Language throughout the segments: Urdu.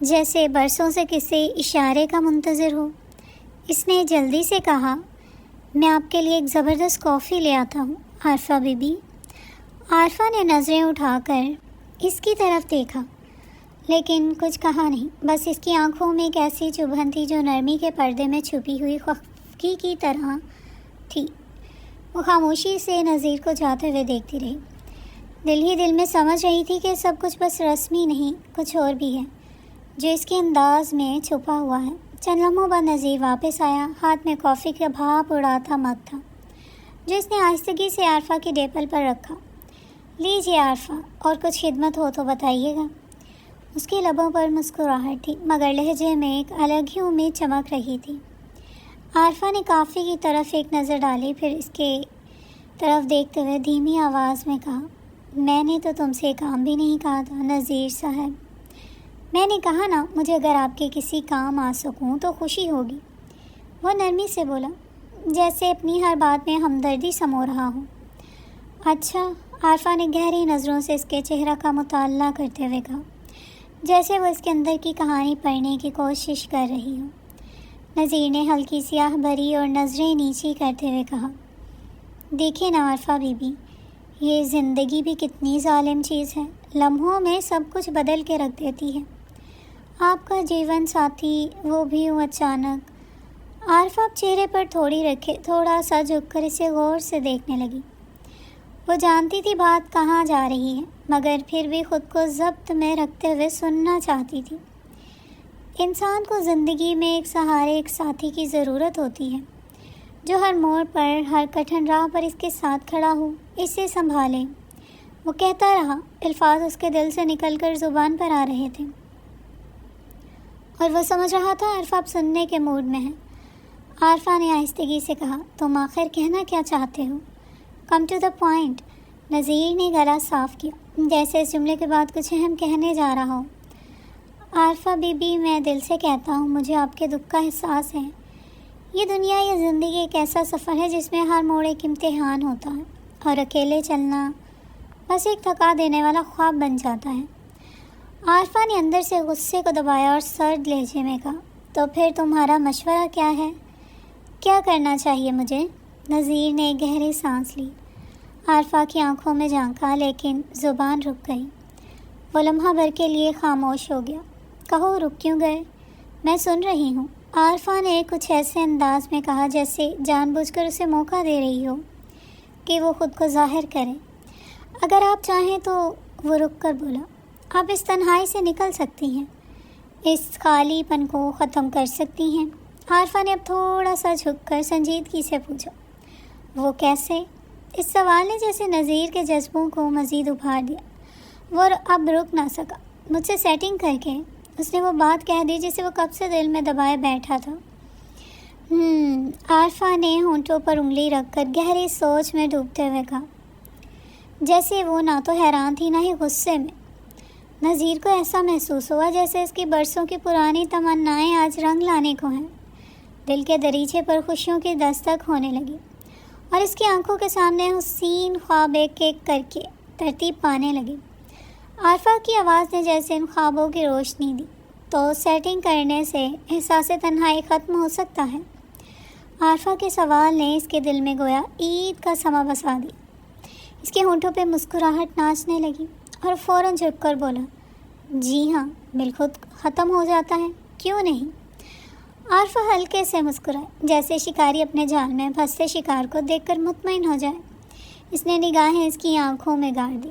جیسے برسوں سے کسی اشارے کا منتظر ہو۔ اس نے جلدی سے کہا، میں آپ کے لیے ایک زبردست کافی لے آتا ہوں عارفہ بی بی۔ عارفہ نے نظریں اٹھا کر اس کی طرف دیکھا لیکن کچھ کہا نہیں، بس اس کی آنکھوں میں ایک ایسی چبھن تھی جو نرمی کے پردے میں چھپی ہوئی خفگی کی طرح تھی۔ وہ خاموشی سے نذیر کو جاتے ہوئے دیکھتی رہی، دل ہی دل میں سمجھ رہی تھی کہ سب کچھ بس رسمی نہیں، کچھ اور بھی ہے جو اس کے انداز میں چھپا ہوا ہے۔ چند لمحوں بعد نذیر واپس آیا، ہاتھ میں کافی کا بھاپ اڑاتا مگ تھا جو اس نے آہستگی سے عارفہ کی ٹیبل پر رکھا۔ لیجیے عارفہ، اور کچھ خدمت ہو تو بتائیے گا۔ اس کے لبوں پر مسکراہٹ تھی مگر لہجے میں ایک الگ ہی امید چمک رہی تھی۔ عارفہ نے کافی کی طرف ایک نظر ڈالی، پھر اس کے طرف دیکھتے ہوئے دھیمی آواز میں کہا، میں نے تو تم سے کام بھی نہیں کہا تھا نذیر صاحب۔ میں نے کہا نا، مجھے اگر آپ کے کسی کام آ سکوں تو خوشی ہوگی۔ وہ نرمی سے بولا، جیسے اپنی ہر بات میں ہمدردی سمو رہا ہوں۔ اچھا، عارفہ نے گہری نظروں سے اس کے چہرہ کا مطالعہ کرتے ہوئے کہا، جیسے وہ اس کے اندر کی کہانی پڑھنے کی کوشش کر رہی ہو۔ نذیر نے ہلکی سیاہ بھری اور نظریں نیچی کرتے ہوئے کہا، دیکھیں نا عارفہ بی بی، یہ زندگی بھی کتنی ظالم چیز ہے، لمحوں میں سب کچھ بدل کے رکھ دیتی ہے۔ آپ کا جیون ساتھی وہ بھی یوں اچانک۔ عارفہ اب چہرے پر تھوڑی رکھے تھوڑا سا جھک کر اسے غور سے دیکھنے لگی۔ وہ جانتی تھی بات کہاں جا رہی ہے مگر پھر بھی خود کو ضبط میں رکھتے ہوئے سننا چاہتی تھی۔ انسان کو زندگی میں ایک سہارے، ایک ساتھی کی ضرورت ہوتی ہے جو ہر موڑ پر، ہر کٹھن راہ پر اس کے ساتھ کھڑا ہو، اسے سنبھالے۔ وہ کہتا رہا، الفاظ اس کے دل سے نکل کر زبان پر آ رہے تھے اور وہ سمجھ رہا تھا عارفہ اب سننے کے موڈ میں ہے۔ عارفہ نے آہستگی سے کہا، تم آخر کہنا کیا چاہتے ہو؟ Come to the point. Nazir نے گلا صاف کیا، جیسے اس جملے کے بعد کچھ اہم کہنے جا رہا ہو۔ عارفہ بی بی، میں دل سے کہتا ہوں، مجھے آپ کے دکھ کا احساس ہے۔ یہ دنیا، یہ زندگی ایک ایسا سفر ہے جس میں ہر موڑ ایک امتحان ہوتا ہے اور اکیلے چلنا بس ایک تھکا دینے والا خواب بن جاتا ہے۔ عارفہ نے اندر سے غصے کو دبایا اور سرد لہجے میں کہا، تو پھر تمہارا مشورہ کیا ہے؟ کیا کرنا چاہیے مجھے؟ نذیر نے گہری سانس لی، عارفہ کی آنکھوں میں جھانکا لیکن زبان رک گئی۔ وہ لمحہ بھر کے لیے خاموش ہو گیا۔ کہو، رک کیوں گئے؟ میں سن رہی ہوں، عارفہ نے کچھ ایسے انداز میں کہا جیسے جان بوجھ کر اسے موقع دے رہی ہو کہ وہ خود کو ظاہر کرے۔ اگر آپ چاہیں تو، وہ رک کر بولا، آپ اس تنہائی سے نکل سکتی ہیں، اس خالی پن کو ختم کر سکتی ہیں۔ عارفہ نے اب تھوڑا سا جھک کر سنجیدگی سے پوچھا، وہ کیسے؟ اس سوال نے جیسے نذیر کے جذبوں کو مزید ابھار دیا۔ وہ اب رک نہ سکا۔ مجھ سے سیٹنگ کر کے اس نے وہ بات کہہ دی جسے وہ کب سے دل میں دبائے بیٹھا تھا۔ عارفہ نے ہونٹوں پر انگلی رکھ کر گہری سوچ میں ڈوبتے ہوئے کہا، جیسے وہ نہ تو حیران تھی نہ ہی غصے میں۔ نذیر کو ایسا محسوس ہوا جیسے اس کی برسوں کی پرانی تمنائیں آج رنگ لانے کو ہیں۔ دل کے دریچے پر خوشیوں کی دستک ہونے لگی اور اس کی آنکھوں کے سامنے حسین خواب ایک ایک کر کے ترتیب پانے لگے۔ عارفہ کی آواز نے جیسے ان خوابوں کی روشنی دی، تو سیٹنگ کرنے سے احساس تنہائی ختم ہو سکتا ہے۔ عارفہ کے سوال نے اس کے دل میں گویا عید کا سما بسا دیا۔ اس کے ہونٹوں پہ مسکراہٹ ناچنے لگی اور فوراً جھک کر بولا، جی ہاں، بالخود ختم ہو جاتا ہے، کیوں نہیں؟ عارفہ ہلکے سے مسکرائے، جیسے شکاری اپنے جال میں پھنسے شکار کو دیکھ کر مطمئن ہو جائے۔ اس نے نگاہیں اس کی آنکھوں میں گاڑ دی۔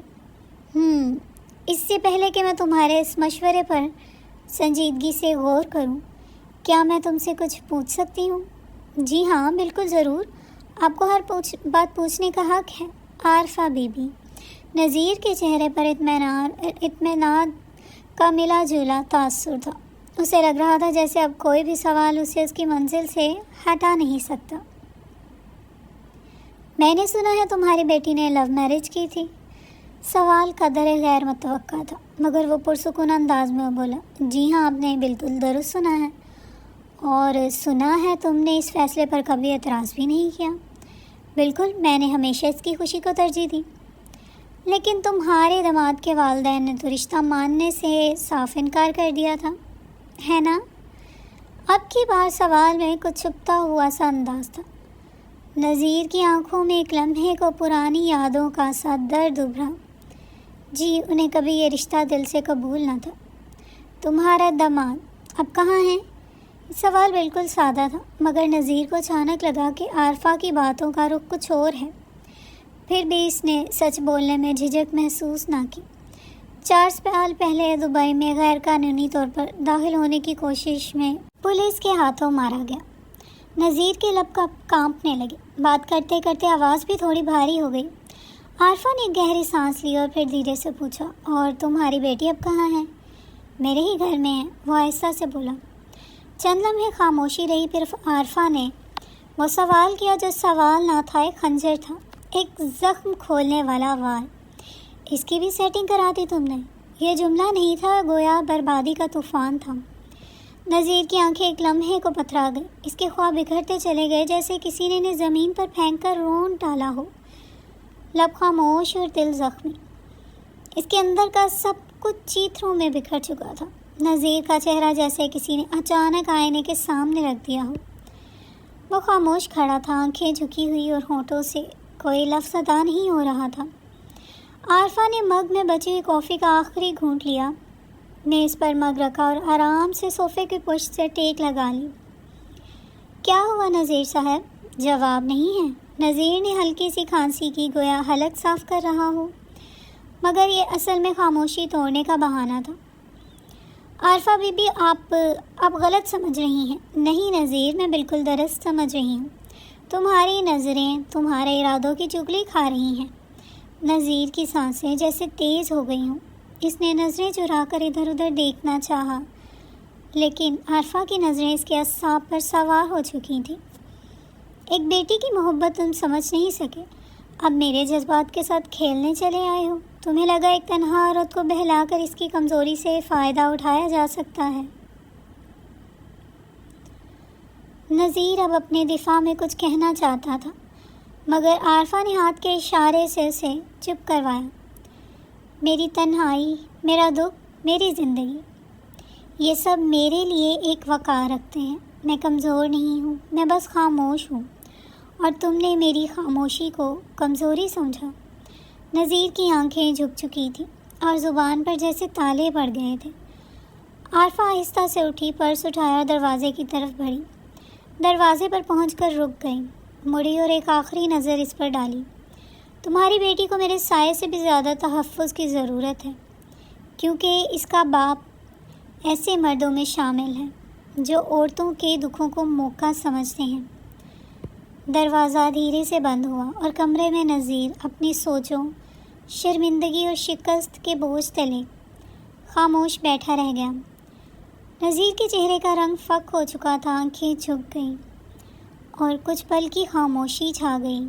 اس سے پہلے کہ میں تمہارے اس مشورے پر سنجیدگی سے غور کروں، کیا میں تم سے کچھ پوچھ سکتی ہوں؟ جی ہاں، بالکل ضرور، آپ کو ہر بات پوچھنے کا حق ہے عارفہ بی بی۔ نذیر کے چہرے پر اطمینان کا ملا جلا تاثر تھا۔ اسے لگ رہا تھا جیسے اب کوئی بھی سوال اسے اس کی منزل سے ہٹا نہیں سکتا۔ میں نے سنا ہے تمہاری بیٹی نے لو میرج کی تھی۔ سوال قدر غیر متوقع تھا مگر وہ پرسکون انداز میں بولا، جی ہاں، آپ نے بالکل درست سنا ہے، اور سنا ہے تم نے اس فیصلے پر کبھی اعتراض بھی نہیں کیا۔ بالکل، میں نے ہمیشہ اس کی خوشی کو ترجیح دی، لیکن تمہارے داماد کے والدین نے تو رشتہ ماننے سے صاف انکار کر دیا تھا۔ ہے نا؟ اب کی بار سوال میں کچھ چھپتا ہوا سا انداز تھا۔ نذیر کی آنکھوں میں ایک لمحے کو پرانی یادوں کا سا درد ابھرا۔ جی، انہیں کبھی یہ رشتہ دل سے قبول نہ تھا۔ تمہارا داماد اب کہاں ہے؟ سوال بالکل سادہ تھا، مگر نذیر کو اچانک لگا کہ عارفہ کی باتوں کا رخ کچھ اور ہے۔ پھر بھی اس نے سچ بولنے میں جھجک محسوس نہ کی۔ 4 سال پہلے دبئی میں غیر قانونی طور پر داخل ہونے کی کوشش میں پولیس کے ہاتھوں مارا گیا۔ نذیر کے لب کانپنے لگے۔ بات کرتے کرتے آواز بھی تھوڑی بھاری ہو گئی۔ عارفہ نے گہری سانس لی اور پھر دھیرے سے پوچھا، اور تمہاری بیٹی اب کہاں ہے؟ میرے ہی گھر میں ہے، وہ آہستہ سے بولا۔ چند لمحے خاموشی رہی، پھر عارفہ نے وہ سوال کیا جو سوال نہ تھا، ایک خنجر تھا، ایک زخم کھولنے والا وار۔ اس کی بھی سیٹنگ کرا دی تم نے؟ یہ جملہ نہیں تھا، گویا بربادی کا طوفان تھا۔ نذیر کی آنکھیں ایک لمحے کو پتھرا گئی۔ اس کے خواب بکھرتے چلے گئے، جیسے کسی نے انہیں زمین پر پھینک کر رون ڈالا ہو۔ لب خاموش اور دل زخمی۔ اس کے اندر کا سب کچھ چیتھروں میں بکھر چکا تھا۔ نذیر کا چہرہ جیسے کسی نے اچانک آئینے کے سامنے رکھ دیا ہو۔ وہ خاموش کھڑا تھا، آنکھیں جھکی ہوئی اور ہونٹوں سے کوئی لفظ ادا نہیں ہو رہا تھا۔ عارفہ نے مگ میں بچی ہوئی کافی کا آخری گھونٹ لیا، میز پر مگ رکھا اور آرام سے صوفے کی پشت سے ٹیک لگا لی۔ کیا ہوا نذیر صاحب؟ جواب نہیں ہے۔ نذیر نے ہلکی سی کھانسی کی، گویا حلق صاف کر رہا ہو، مگر یہ اصل میں خاموشی توڑنے کا بہانہ تھا۔ عارفہ بی بی، آپ اب غلط سمجھ رہی ہیں۔ نہیں نذیر، میں بالکل درست سمجھ رہی ہوں۔ تمہاری نظریں تمہارے ارادوں کی چگلی کھا رہی ہیں۔ نذیر کی سانسیں جیسے تیز ہو گئی ہوں۔ اس نے نظریں چرا کر ادھر ادھر دیکھنا چاہا، لیکن عارفہ کی نظریں اس کے اعصاب پر سوار ہو چکی تھیں۔ ایک بیٹی کی محبت تم سمجھ نہیں سکے، اب میرے جذبات کے ساتھ کھیلنے چلے آئے ہو۔ تمہیں لگا ایک تنہا عورت کو بہلا کر اس کی کمزوری سے فائدہ اٹھایا جا سکتا ہے۔ نذیر اب اپنے دفاع میں کچھ کہنا چاہتا تھا، مگر عارفہ نے ہاتھ کے اشارے سے اسے چپ کروایا۔ میری تنہائی، میرا دکھ، میری زندگی، یہ سب میرے لیے ایک وقار رکھتے ہیں۔ میں کمزور نہیں ہوں، میں بس خاموش ہوں، اور تم نے میری خاموشی کو کمزوری سمجھا۔ نذیر کی آنکھیں جھک چکی تھیں اور زبان پر جیسے تالے پڑ گئے تھے۔ عارفہ آہستہ سے اٹھی، پرس اٹھایا اور دروازے کی طرف بڑھی۔ دروازے پر پہنچ کر رک گئی، مڑی اور ایک آخری نظر اس پر ڈالی۔ تمہاری بیٹی کو میرے سائے سے بھی زیادہ تحفظ کی ضرورت ہے، کیونکہ اس کا باپ ایسے مردوں میں شامل ہے جو عورتوں کے دکھوں کو موقع سمجھتے ہیں۔ دروازہ دھیرے سے بند ہوا اور کمرے میں نذیر اپنی سوچوں، شرمندگی اور شکست کے بوجھ تلے خاموش بیٹھا رہ گیا۔ نذیر کے چہرے کا رنگ فک ہو چکا تھا، آنکھیں جھک گئیں اور کچھ پل کی خاموشی چھا گئی۔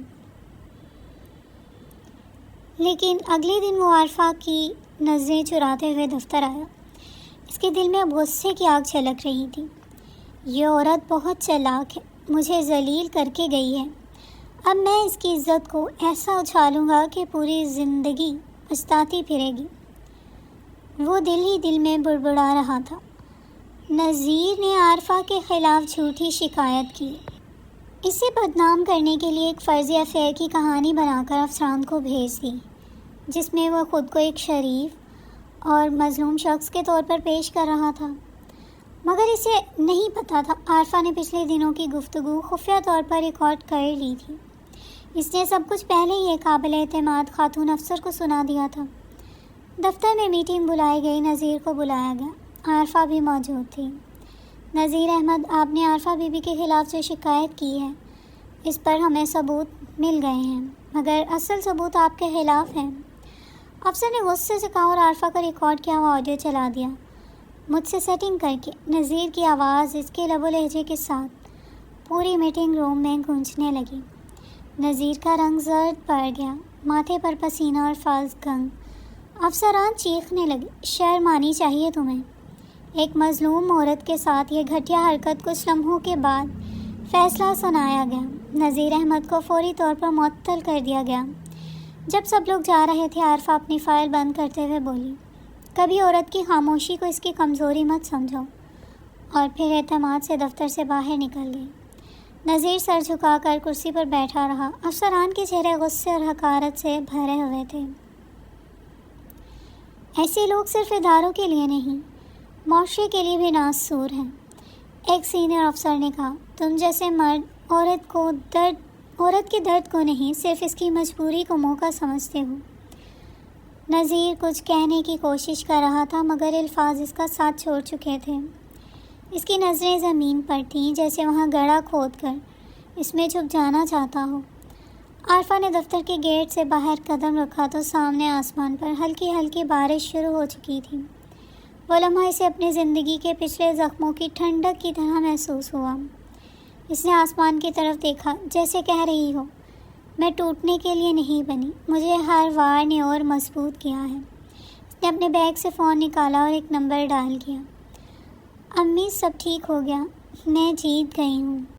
لیکن اگلے دن وہ عارفہ کی نظریں چراتے ہوئے دفتر آیا۔ اس کے دل میں اب غصے کی آگ چھلک رہی تھی۔ یہ عورت بہت چالاک ہے، مجھے ذلیل کر کے گئی ہے۔ اب میں اس کی عزت کو ایسا اچھالوں گا کہ پوری زندگی پچھتاتی پھرے گی۔ وہ دل ہی دل میں بڑبڑا رہا تھا۔ نذیر نے عارفہ کے خلاف جھوٹی شکایت کی، اسے بدنام کرنے کے لیے ایک فرضی افیئر کی کہانی بنا کر افسران کو بھیج دی، جس میں وہ خود کو ایک شریف اور مظلوم شخص کے طور پر پیش کر رہا تھا۔ مگر اسے نہیں پتہ تھا عارفہ نے پچھلے دنوں کی گفتگو خفیہ طور پر ریکارڈ کر لی تھی۔ اس نے سب کچھ پہلے ہی ایک قابل اعتماد خاتون افسر کو سنا دیا تھا۔ دفتر میں میٹنگ بلائی گئی، نذیر کو بلایا گیا، عارفہ بھی موجود تھی۔ نذیر احمد، آپ نے عارفہ بی بی کے خلاف جو شکایت کی ہے، اس پر ہمیں ثبوت مل گئے ہیں، مگر اصل ثبوت آپ کے خلاف ہے۔ افسر نے غصے سے کہا اور عارفہ کا ریکارڈ کیا ہوا آڈیو چلا دیا، مجھ سے سیٹنگ کر کے۔ نذیر کی آواز اس کے لب و لہجے کے ساتھ پوری میٹنگ روم میں گونجنے لگی۔ نذیر کا رنگ زرد پڑ گیا، ماتھے پر پسینہ اور فالس گنگ۔ افسران چیخنے لگے، شرم آنی چاہیے تمہیں۔ ایک مظلوم عورت کے ساتھ یہ گھٹیا حرکت کچھ لمحوں کے بعد فیصلہ سنایا گیا۔ نذیر احمد کو فوری طور پر معطل کر دیا گیا۔ جب سب لوگ جا رہے تھے، عارفہ اپنی فائل بند کرتے ہوئے بولی، کبھی عورت کی خاموشی کو اس کی کمزوری مت سمجھو، اور پھر اعتماد سے دفتر سے باہر نکل گئی۔ نذیر سر جھکا کر کرسی پر بیٹھا رہا۔ افسران کے چہرے غصے اور حقارت سے بھرے ہوئے تھے۔ ایسے لوگ صرف اداروں کے لیے نہیں، معاشرے کے لیے بھی ناسور ہیں۔ ایک سینئر افسر نے کہا، تم جیسے مرد عورت کے درد کو نہیں، صرف اس کی مجبوری کو موقع سمجھتے ہو۔ نذیر کچھ کہنے کی کوشش کر رہا تھا مگر الفاظ اس کا ساتھ چھوڑ چکے تھے۔ اس کی نظریں زمین پر تھیں، جیسے وہاں گڑھا کھود کر اس میں چھپ جانا چاہتا ہو۔ عارفہ نے دفتر کے گیٹ سے باہر قدم رکھا تو سامنے آسمان پر ہلکی ہلکی بارش شروع ہو چکی تھی۔ وہ لمحہ اسے اپنی زندگی کے پچھلے زخموں کی ٹھنڈک کی طرح محسوس ہوا۔ اس نے آسمان کی طرف دیکھا، جیسے کہہ رہی ہو، میں ٹوٹنے کے لیے نہیں بنی، مجھے ہر وار نے اور مضبوط کیا ہے۔ اس نے اپنے بیگ سے فون نکالا اور ایک نمبر ڈائل کیا۔ امی، سب ٹھیک ہو گیا، میں جیت گئی ہوں۔